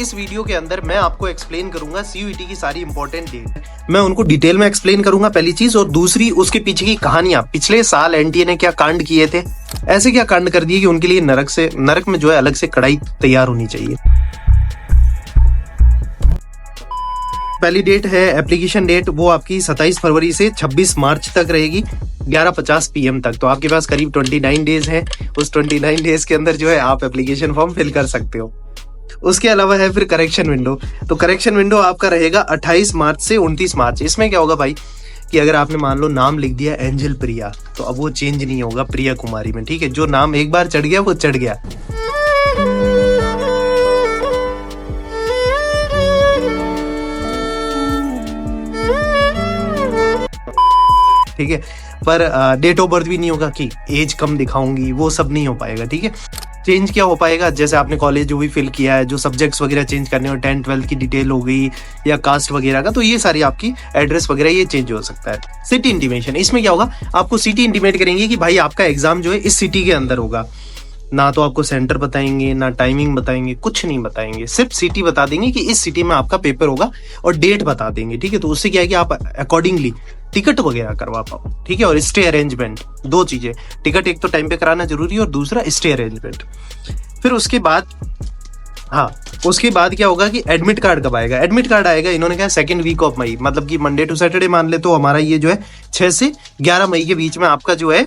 इस वीडियो के अंदर मैं आपको एक्सप्लेन करूंगा सीयूईटी की सारी इंपॉर्टेंट डेट। मैं उनको डिटेल में एक्सप्लेन करूंगा पहली चीज, और दूसरी उसके पीछे की कहानियां, पिछले साल एनटीए ने क्या कांड किए थे, ऐसे क्या कांड कर दिए कि उनके लिए नरक में जो है अलग से कढ़ाई तैयार होनी चाहिए। पहली डेट है एप्लीकेशन डेट, वो आपकी 27 फरवरी से 26 मार्च तक रहेगी 11:50 PM तक। तो आपके पास करीब 29 डेज है। उस 29 डेज के अंदर जो है आप एप्लीकेशन फॉर्म फिल कर सकते हो। उसके अलावा है फिर करेक्शन विंडो। तो करेक्शन विंडो आपका रहेगा 28 मार्च से 29 मार्च। इसमें क्या होगा भाई कि अगर आपने मान लो नाम लिख दिया एंजल प्रिया, तो अब वो चेंज नहीं होगा प्रिया कुमारी में, ठीक है। जो नाम एक बार चढ़ गया वो चढ़ गया। ठीक है, पर डेट ऑफ बर्थ भी नहीं होगा कि एज कम दिखाऊंगी, वो सब नहीं हो पाएगा, ठीक है। चेंज क्या हो पाएगा, जैसे आपने कॉलेज जो भी फिल किया है, जो सब्जेक्ट्स वगैरह चेंज करने हो, 10th 12th की डिटेल हो गई या कास्ट वगैरह का, तो ये सारी आपकी एड्रेस वगैरह ये चेंज हो सकता है। सिटी इंटीमेशन, इसमें क्या होगा, आपको सिटी इंटीमेट करेंगे कि भाई आपका एग्जाम जो है इस सिटी के अंदर होगा। ना तो आपको सेंटर बताएंगे, ना टाइमिंग बताएंगे, कुछ नहीं बताएंगे, सिर्फ सिटी बता देंगे कि इस सिटी में आपका पेपर होगा और डेट बता देंगे, ठीक है। तो उससे क्या है कि आप अकॉर्डिंगली टिकट वगैरह करवा पाओ, ठीक है। और स्टे अरेंजमेंट, दो चीजें, टिकट एक तो टाइम पे कराना जरूरी है और दूसरा स्टे अरेंजमेंट। फिर उसके बाद क्या होगा कि एडमिट कार्ड कब आएगा। एडमिट कार्ड आएगा, इन्होंने कहा 2nd वीक ऑफ मई, मतलब कि मंडे टू सैटरडे मान ले तो हमारा ये जो है 6 से 11 मई के बीच में आपका जो है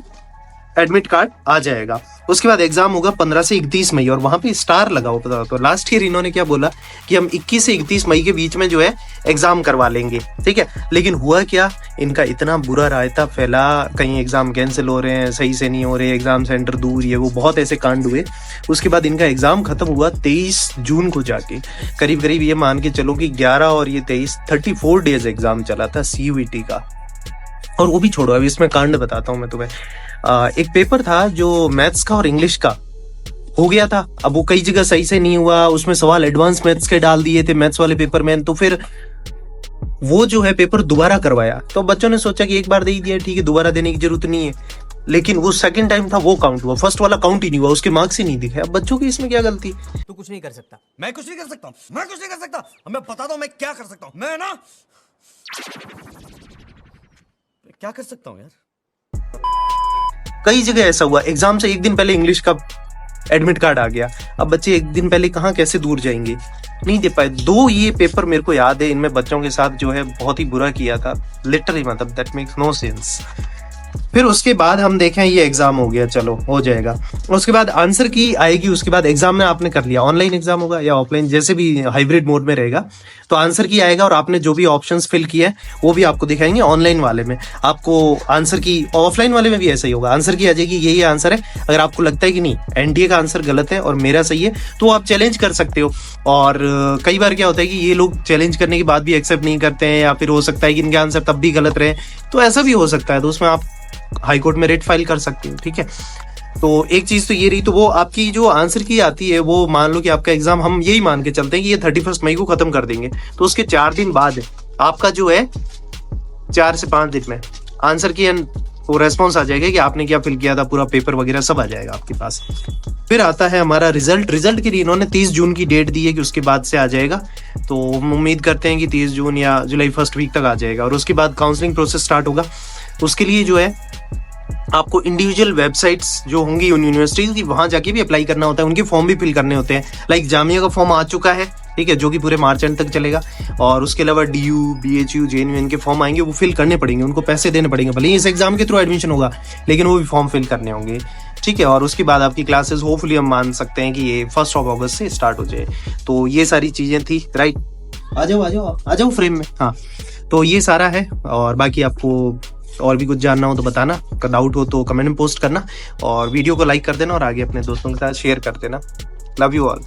एडमिट कार्ड आ जाएगा। उसके बाद एग्जाम होगा 15 से 31 मई, और वहां पे स्टार लगा हुआ। तो लास्ट ईयर इन्होंने क्या बोला कि हम 21 से 31 मई के बीच में जो है एग्जाम करवा लेंगे, ठीक है। लेकिन हुआ क्या, इनका इतना बुरा रायता फैला, कहीं एग्जाम कैंसिल हो रहे हैं, सही से नहीं हो रहे, एग्जाम सेंटर दूर, ये वो बहुत ऐसे कांड हुए। उसके बाद इनका एग्जाम खत्म हुआ 23 जून को जाके। करीब करीब ये मान के चलो कि 11 और ये 23, 34 डेज एग्जाम चला था सीयूईटी का। और वो भी छोड़ो, अभी इसमें कांड बताता हूँ मैं तुम्हें। एक पेपर था जो मैथ्स का और इंग्लिश का हो गया था। अब वो कई जगह सही से नहीं हुआ, उसमें सवाल एडवांस मैथ्स के डाल दिए थे मैथ्स वाले पेपर में। तो फिर वो जो है पेपर दोबारा करवाया। तो बच्चों ने सोचा कि एक बार दे ही दिया, ठीक है, दोबारा देने की जरूरत नहीं है। लेकिन वो 2nd टाइम था, वो काउंट हुआ, फर्स्ट वाला काउंट ही नहीं हुआ, उसके मार्क्स ही नहीं दिखे। अब बच्चों की इसमें क्या गलती। तू कुछ नहीं कर सकता, मैं कुछ नहीं कर सकता, मैं कुछ नहीं कर सकता। मैं बताता हूं मैं क्या कर सकता हूं। मैं क्या कर सकता हूं यार। कई जगह ऐसा हुआ, एग्जाम से एक दिन पहले इंग्लिश का एडमिट कार्ड आ गया। अब बच्चे एक दिन पहले कहाँ कैसे दूर जाएंगे, नहीं दे पाए। 2 ये पेपर मेरे को याद है, इनमें बच्चों के साथ जो है बहुत ही बुरा किया था, लिटरली, मतलब दैट मेक्स नो सेंस। फिर उसके बाद हम देखें, ये एग्जाम हो गया, चलो हो जाएगा। उसके बाद आंसर की आएगी, उसके बाद एग्जाम में आपने कर लिया, ऑनलाइन एग्जाम होगा या ऑफलाइन, जैसे भी हाइब्रिड मोड में रहेगा। तो आंसर की आएगा और आपने जो भी ऑप्शंस फिल किए हैं वो भी आपको दिखाएंगे। ऑनलाइन वाले में आपको आंसर की, ऑफलाइन वाले में भी ऐसा ही होगा, आंसर की आ जाएगी, यही आंसर है। अगर आपको लगता है कि नहीं एनडीए का आंसर गलत है और मेरा सही है, तो आप चैलेंज कर सकते हो। और कई बार क्या होता है कि ये लोग चैलेंज करने के बाद भी एक्सेप्ट नहीं करते हैं, या फिर हो सकता है कि इनके आंसर तब भी गलत रहे, तो ऐसा भी हो सकता है। तो उसमें आप हाई कोर्ट में रेट फाइल कर सकते हो, ठीक है। तो एक चीज तो ये रही। तो वो आपकी जो आंसर की आती है, वो मान लो कि आपका एग्जाम, हम यही मान के चलते हैं कि ये 31 मई को खत्म कर देंगे, तो उसके 4 दिन बाद आपका जो है 4 से 5 दिन में आंसर की वो रेस्पॉन्स आ जाएगा कि आपने क्या फिल किया था, पूरा पेपर वगैरह सब आ जाएगा आपके पास। फिर आता है हमारा रिजल्ट के लिए इन्होंने 30 जून की डेट दी है कि उसके बाद से आ जाएगा। तो हम उम्मीद करते हैं कि 30 जून या जुलाई 1st वीक तक आ जाएगा। और उसके बाद काउंसलिंग प्रोसेस स्टार्ट होगा। उसके लिए जो है आपको इंडिविजुअल वेबसाइट्स जो होंगी यूनिवर्सिटीज की, वहां जाके भी अप्लाई करना होता है, उनके फॉर्म भी फिल करने होते हैं। लाइक जामिया का फॉर्म आ चुका है, ठीक है, जो कि पूरे मार्च एंड तक चलेगा। और उसके अलावा DU, BHU, JNU इनके फॉर्म आएंगे, वो फिल करने पड़ेंगे, उनको पैसे देने पड़ेंगे। भले इस एग्जाम के थ्रू एडमिशन होगा, लेकिन वो भी फॉर्म फिल करने होंगे, ठीक है। और उसके बाद आपकी क्लासेस होपफुली हम मान सकते हैं कि ये 1 अगस्त से स्टार्ट हो जाए। तो ये सारी चीजें थी, राइट। आ जाओ फ्रेम में। हाँ, तो ये सारा है। और बाकी आपको और भी कुछ जानना हो तो बताना, डाउट हो तो कमेंट में पोस्ट करना, और वीडियो को लाइक कर देना और आगे अपने दोस्तों के साथ शेयर कर देना। Love you all.